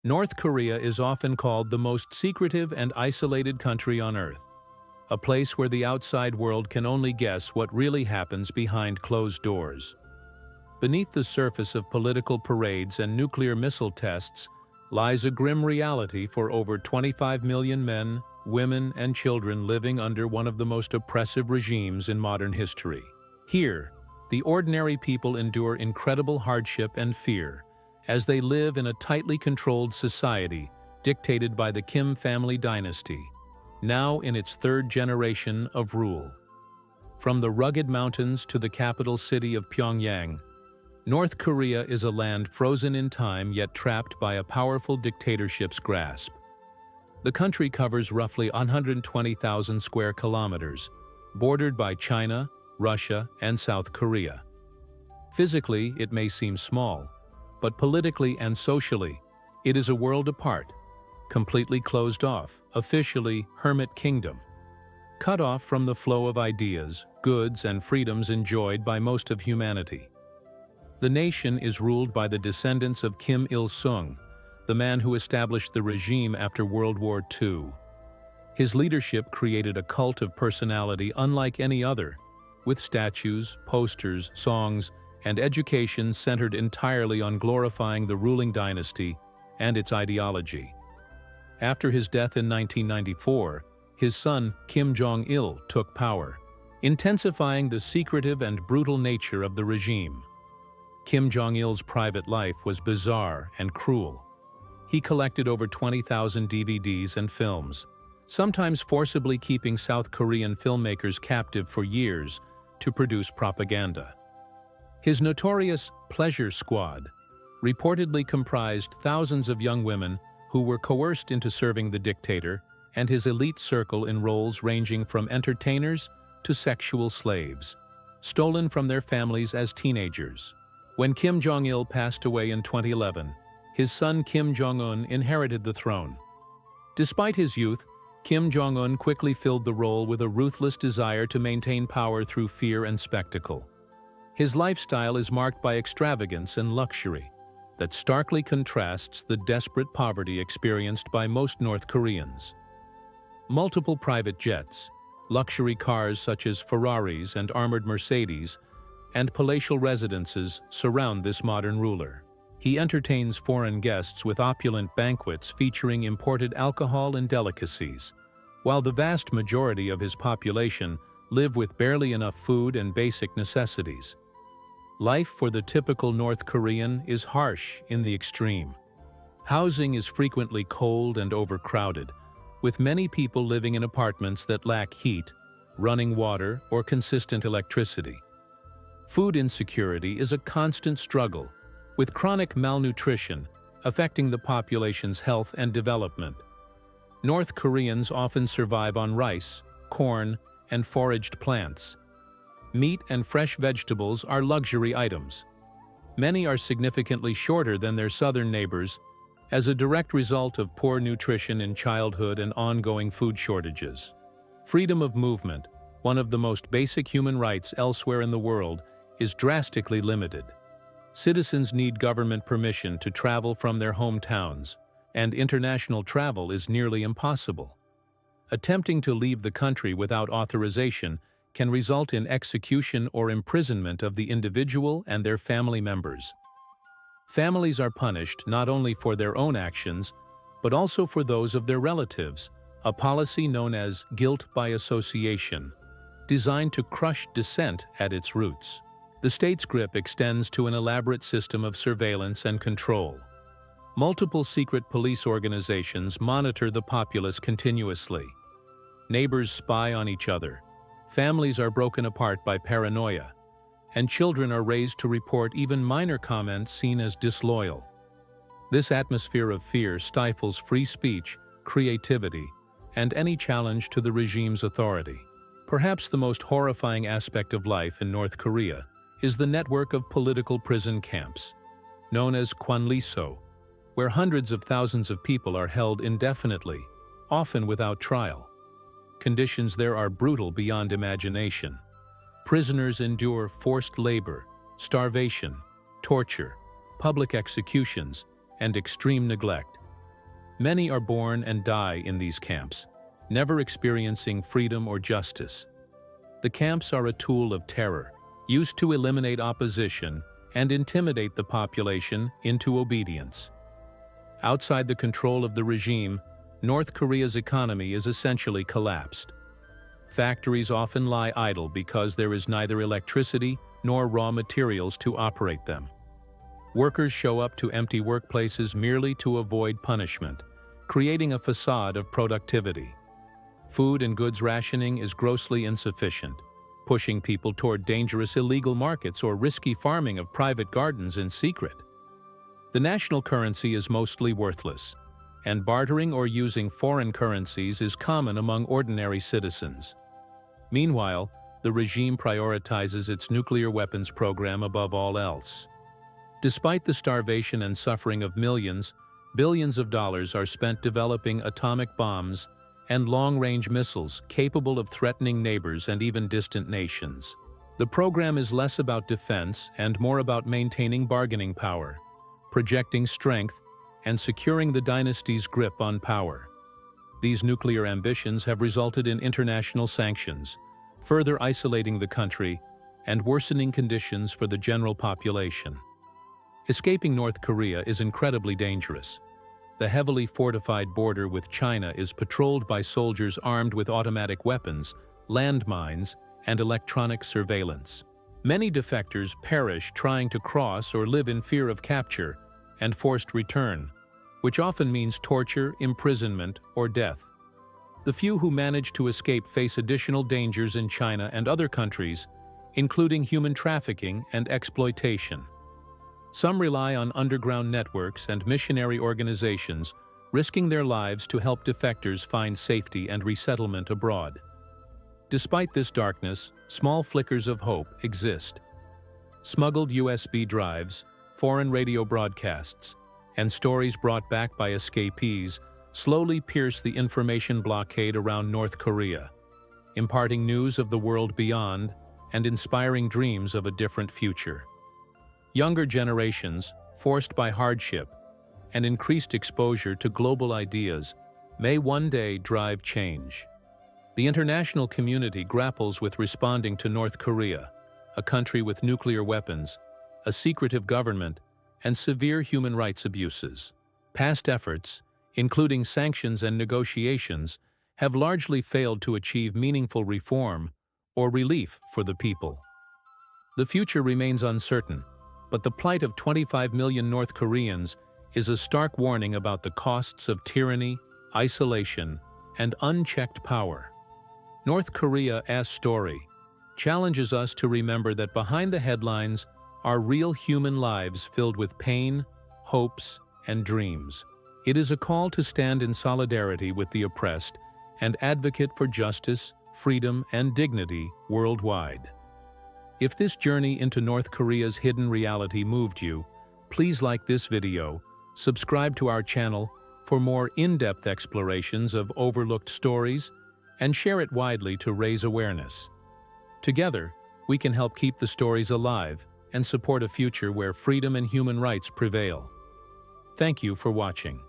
North Korea is often called the most secretive and isolated country on Earth, a place where the outside world can only guess what really happens behind closed doors. Beneath the surface of political parades and nuclear missile tests lies a grim reality for over 25 million men, women, and children living under one of the most oppressive regimes in modern history. Here, the ordinary people endure incredible hardship and fear as they live in a tightly controlled society dictated by the Kim family dynasty, now in its third generation of rule. From the rugged mountains to the capital city of Pyongyang, North Korea is a land frozen in time yet trapped by a powerful dictatorship's grasp. The country covers roughly 120,000 square kilometers, bordered by China, Russia, and South Korea. Physically, it may seem small, but politically and socially, it is a world apart, completely closed off, officially Hermit Kingdom, cut off from the flow of ideas, goods, and freedoms enjoyed by most of humanity. The nation is ruled by the descendants of Kim Il-sung, the man who established the regime after World War II. His leadership created a cult of personality unlike any other, with statues, posters, songs, and education centered entirely on glorifying the ruling dynasty and its ideology. After his death in 1994, his son Kim Jong-il took power, intensifying the secretive and brutal nature of the regime. Kim Jong-il's private life was bizarre and cruel. He collected over 20,000 DVDs and films, sometimes forcibly keeping South Korean filmmakers captive for years to produce propaganda. His notorious Pleasure Squad reportedly comprised thousands of young women who were coerced into serving the dictator and his elite circle in roles ranging from entertainers to sexual slaves, stolen from their families as teenagers. When Kim Jong-il passed away in 2011, his son Kim Jong-un inherited the throne. Despite his youth, Kim Jong-un quickly filled the role with a ruthless desire to maintain power through fear and spectacle. His lifestyle is marked by extravagance and luxury that starkly contrasts the desperate poverty experienced by most North Koreans. Multiple private jets, luxury cars such as Ferraris and armored Mercedes, and palatial residences surround this modern ruler. He entertains foreign guests with opulent banquets featuring imported alcohol and delicacies, while the vast majority of his population live with barely enough food and basic necessities. Life for the typical North Korean is harsh in the extreme. Housing is frequently cold and overcrowded, with many people living in apartments that lack heat, running water, or consistent electricity. Food insecurity is a constant struggle, with chronic malnutrition affecting the population's health and development. North Koreans often survive on rice, corn, and foraged plants. Meat and fresh vegetables are luxury items. Many are significantly shorter than their southern neighbors as a direct result of poor nutrition in childhood and ongoing food shortages. Freedom of movement, one of the most basic human rights elsewhere in the world, is drastically limited. Citizens need government permission to travel from their hometowns, and international travel is nearly impossible. Attempting to leave the country without authorization can result in execution or imprisonment of the individual and their family members. Families are punished not only for their own actions, but also for those of their relatives, a policy known as guilt by association, designed to crush dissent at its roots. The state's grip extends to an elaborate system of surveillance and control. Multiple secret police organizations monitor the populace continuously. Neighbors spy on each other. Families are broken apart by paranoia, and children are raised to report even minor comments seen as disloyal. This atmosphere of fear stifles free speech, creativity, and any challenge to the regime's authority. Perhaps the most horrifying aspect of life in North Korea is the network of political prison camps, known as kwanliso, where hundreds of thousands of people are held indefinitely, often without trial. Conditions there are brutal beyond imagination. Prisoners endure forced labor, starvation, torture, public executions, and extreme neglect. Many are born and die in these camps, never experiencing freedom or justice. The camps are a tool of terror, used to eliminate opposition and intimidate the population into obedience. Outside the control of the regime, North Korea's economy is essentially collapsed. Factories often lie idle because there is neither electricity nor raw materials to operate them. Workers show up to empty workplaces merely to avoid punishment, creating a facade of productivity. Food and goods rationing is grossly insufficient, pushing people toward dangerous illegal markets or risky farming of private gardens in secret. The national currency is mostly worthless, and bartering or using foreign currencies is common among ordinary citizens. Meanwhile, the regime prioritizes its nuclear weapons program above all else. Despite the starvation and suffering of millions, billions of dollars are spent developing atomic bombs and long-range missiles capable of threatening neighbors and even distant nations. The program is less about defense and more about maintaining bargaining power, projecting strength, and securing the dynasty's grip on power. These nuclear ambitions have resulted in international sanctions, further isolating the country and worsening conditions for the general population. Escaping North Korea is incredibly dangerous. The heavily fortified border with China is patrolled by soldiers armed with automatic weapons, landmines, and electronic surveillance. Many defectors perish trying to cross or live in fear of capture and forced return, which often means torture, imprisonment, or death. The few who manage to escape face additional dangers in China and other countries, including human trafficking and exploitation. Some rely on underground networks and missionary organizations, risking their lives to help defectors find safety and resettlement abroad. Despite this darkness, small flickers of hope exist. Smuggled USB drives, foreign radio broadcasts, and stories brought back by escapees slowly pierce the information blockade around North Korea, imparting news of the world beyond and inspiring dreams of a different future. Younger generations, forced by hardship and increased exposure to global ideas, may one day drive change. The international community grapples with responding to North Korea, a country with nuclear weapons, a secretive government, and severe human rights abuses. Past efforts, including sanctions and negotiations, have largely failed to achieve meaningful reform or relief for the people. The future remains uncertain, but the plight of 25 million North Koreans is a stark warning about the costs of tyranny, isolation, and unchecked power. North Korea's story challenges us to remember that behind the headlines are real human lives filled with pain, hopes, and dreams. It is a call to stand in solidarity with the oppressed and advocate for justice, freedom, and dignity worldwide. If this journey into North Korea's hidden reality moved you, please like this video, subscribe to our channel for more in-depth explorations of overlooked stories, and share it widely to raise awareness. Together, we can help keep the stories alive and support a future where freedom and human rights prevail. Thank you for watching.